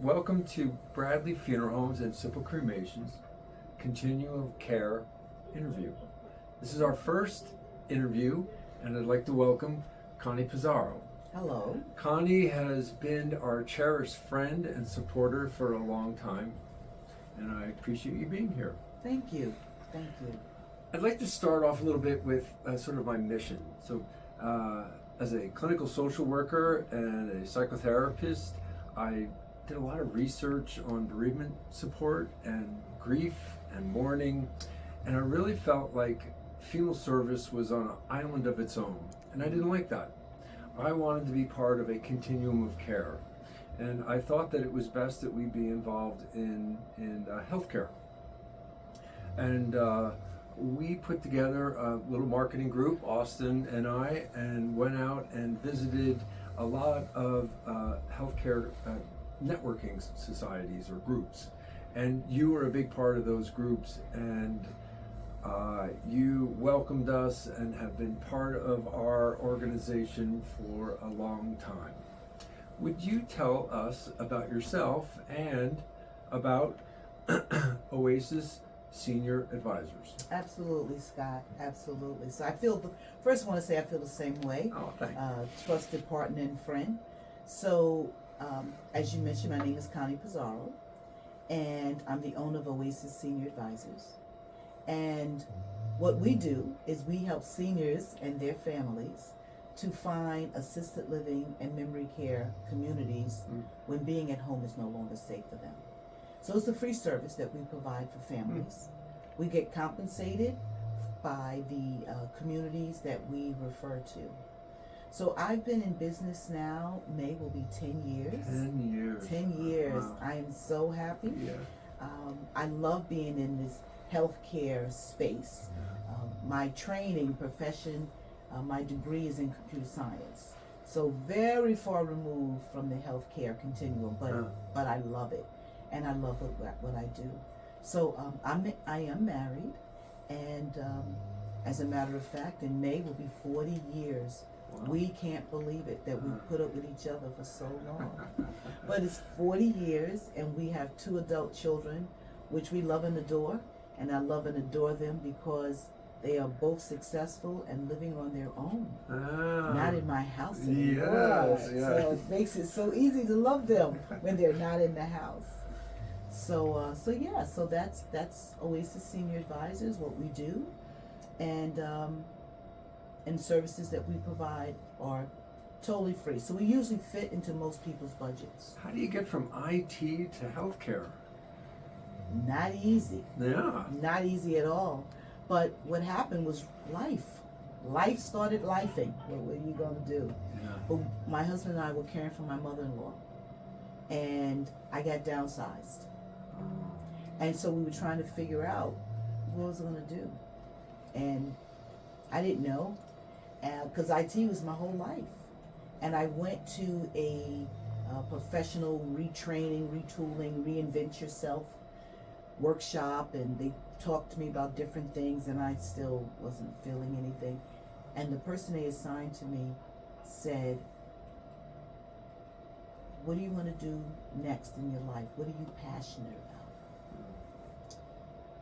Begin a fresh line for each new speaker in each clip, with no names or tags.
Welcome to Bradley Funeral Homes and Simple Cremations Continuum of Care interview. This is our first interview, and I'd like to welcome Connie Pizzaro.
Hello.
Connie has been our cherished friend and supporter for a long time, and I appreciate you being here.
Thank you. Thank you.
I'd like to start off a little bit with sort of my mission. So, as a clinical social worker and a psychotherapist, I did a lot of research on bereavement support and grief and mourning, and I really felt like funeral service was on an island of its own, and I didn't like that. I wanted to be part of a continuum of care, and I thought that it was best that we be involved in healthcare. And we put together a little marketing group, Austin and I, and went out and visited a lot of healthcare networking societies or groups. And you were a big part of those groups, and you welcomed us and have been part of our organization for a long time. Would you tell us about yourself and about Oasis Senior Advisors?
Absolutely, Scott. Absolutely. So I feel, first I want to say I feel the same way.
Oh, thanks.
Trusted partner and friend. So, as you mentioned, my name is Connie Pizzaro, and I'm the owner of Oasis Senior Advisors. And what we do is we help seniors and their families to find assisted living and memory care communities when being at home is no longer safe for them. So it's a free service that we provide for families. We get compensated by the communities that we refer to. So I've been in business now, May will be 10 years.
10 years.
10 years.
Wow.
I am so happy.
Yeah.
I love being in this healthcare space. My training profession, my degree is in computer science. So very far removed from the healthcare continuum, but I love it. And I love what I do. So I am married, and as a matter of fact, in May will be 40 years.
Wow.
We can't believe it that we put up with each other for so long. But it's 40 years, and we have 2 adult children, which we love and adore. And I love and adore them because they are both successful and living on their own. Not in my house anymore.
Yes, yes.
So it makes it so easy to love them when they're not in the house. So that's Oasis Senior Advisors, what we do, and services that we provide are totally free. So we usually fit into most people's budgets.
How do you get from IT to healthcare?
Not easy.
Yeah.
Not easy at all. But what happened was life. Life started lifing. What are you gonna do?
Yeah.
But my husband and I were caring for my mother-in-law, and I got downsized. And so we were trying to figure out what was I going to do. And I didn't know, because IT was my whole life. And I went to a professional retraining, retooling, reinvent yourself workshop, and they talked to me about different things, and I still wasn't feeling anything. And the person they assigned to me said, "What do you want to do next in your life? What are you passionate about?"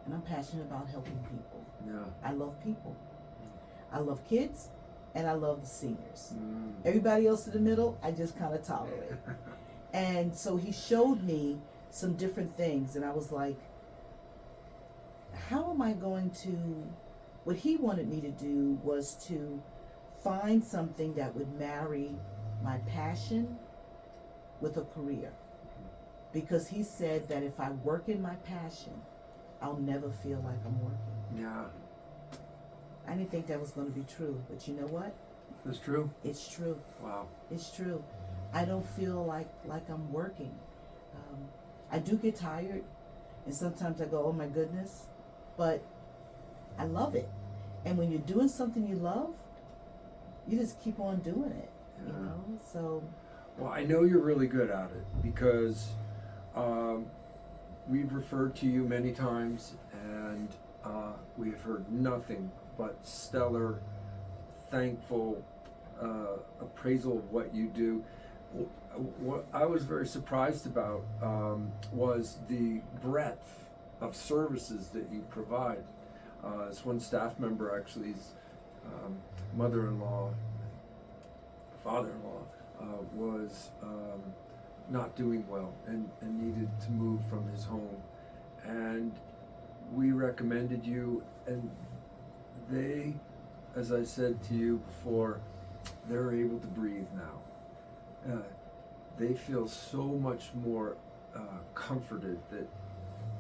And I'm passionate about helping people.
Yeah.
I love people. I love kids, and I love the seniors.
Mm.
Everybody else in the middle, I just kind of tolerate. And so he showed me some different things, and I was like, how am I going to, what he wanted me to do was to find something that would marry my passion with a career. Because he said that if I work in my passion, I'll never feel like I'm working.
Yeah.
I didn't think that was going to be true, but you know what?
That's true.
It's true.
Wow.
It's true. I don't feel like I'm working. I do get tired, and sometimes I go, oh my goodness, but I love it. And when you're doing something you love, you just keep on doing it,
Yeah.
you know? So.
Well, I know you're really good at it because we've referred to you many times, and we've heard nothing but stellar, thankful appraisal of what you do. What I was very surprised about was the breadth of services that you provide. This one staff member actually's mother-in-law, father-in-law was not doing well and needed to move from his home. And we recommended you, and they, as I said to you before, they're able to breathe now. They feel so much more comforted that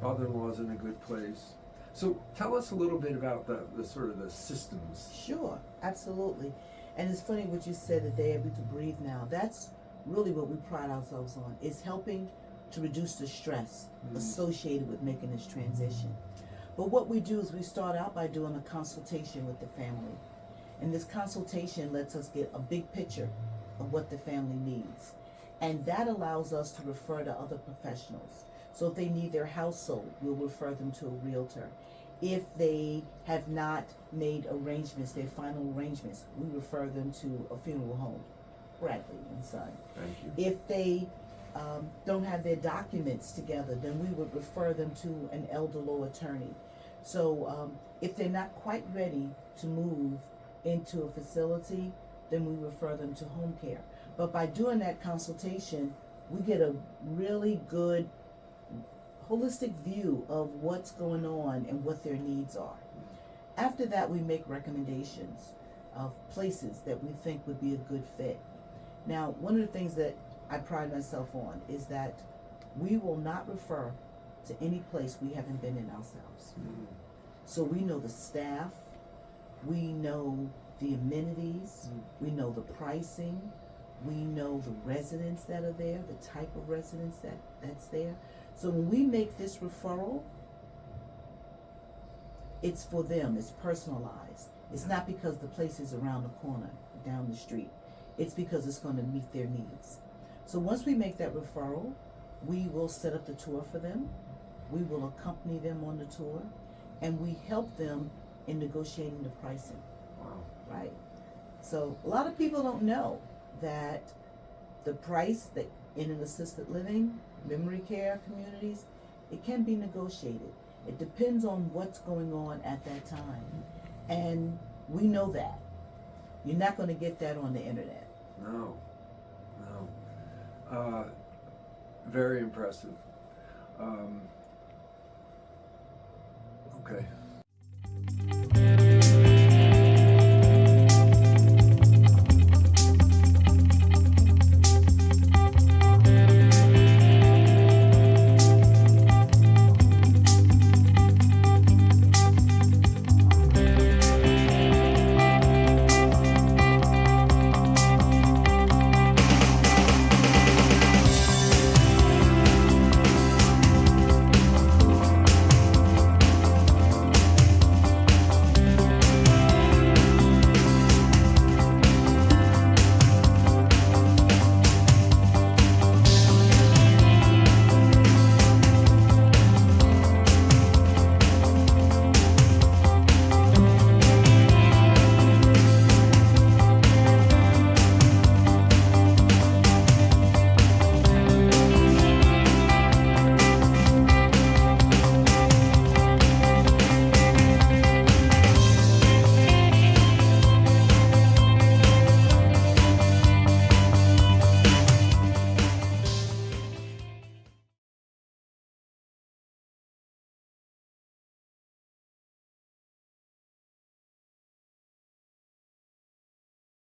father-in-law's in a good place. So tell us a little bit about the sort of the systems.
Sure, absolutely. And it's funny what you said, that they're able to breathe now. That's really what we pride ourselves on, is helping to reduce the stress associated with making this transition. But what we do is we start out by doing a consultation with the family. And this consultation lets us get a big picture of what the family needs. And that allows us to refer to other professionals. So if they need their house sold, we'll refer them to a realtor. If they have not made arrangements, their final arrangements, we refer them to a funeral home, Bradley and Son.
Thank you.
If they don't have their documents together, then we would refer them to an elder law attorney. So if they're not quite ready to move into a facility, then we refer them to home care. But by doing that consultation, we get a really good holistic view of what's going on and what their needs are. After that, we make recommendations of places that we think would be a good fit. Now, one of the things that I pride myself on is that we will not refer to any place we haven't been in ourselves. So we know the staff, we know the amenities, we know the pricing, we know the residents that are there, the type of residents that's there. So when we make this referral, it's for them, it's personalized. It's not because the place is around the corner, down the street. It's because it's going to meet their needs. So once we make that referral, we will set up the tour for them, we will accompany them on the tour, and we help them in negotiating the pricing.
Wow.
Right? So a lot of people don't know that the price that in an assisted living, memory care communities, it can be negotiated. It depends on what's going on at that time. And we know that. You're not going to get that on the internet.
No. Very impressive. Okay.